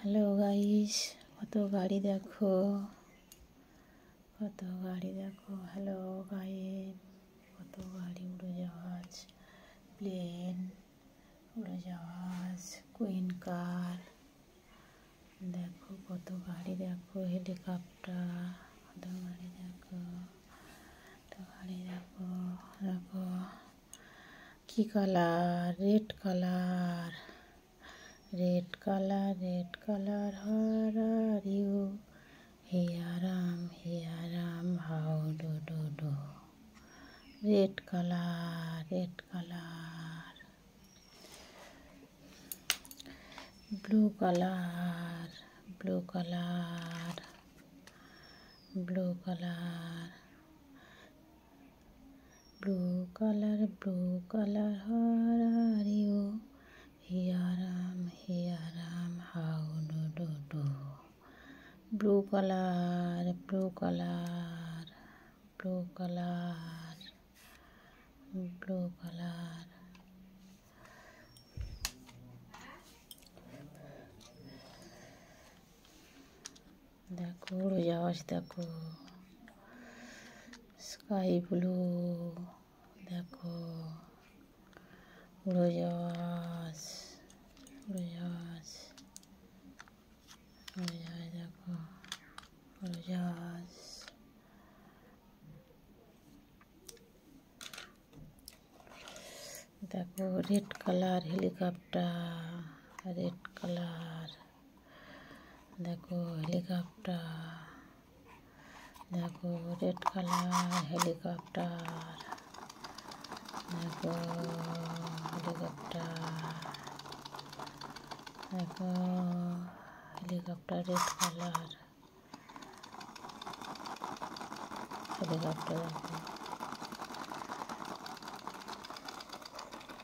Hello guys, কত গাড়ি দেখো, কত গাড়ি দেখো। হ্যালো গাইস, কত গাড়ি, উড়োজাহাজ, প্লেন, উড়োজাহাজ, কুইন কার, দেখো কত গাড়ি দেখো, হেলিকপ্টার, কত গাড়ি দেখো, কত গাড়ি দেখো। দেখো কি colour, red colour, red color, how are you? Here I am, how do. Red color, blue color, blue color, blue color, blue color, how are you? Here I am, how do. Blue color, blue color, blue color, blue color. দেখো উড়োজাহাজ, দেখো sky blue, দেখো উড়োজাহাজ, উড়োজাহাজ, উড়োজাহাজ, দেখো উড়োজাহাজ। দেখো red colour, helicopter, red colour, দেখো হেলিকপ্টার, দেখো রেড কালার, হেলিকপ্টার, দেখো হেলিকপ্টার, দেখো হেলিকপ্টার, রেড কালার, হেলিকপ্টার দেখো।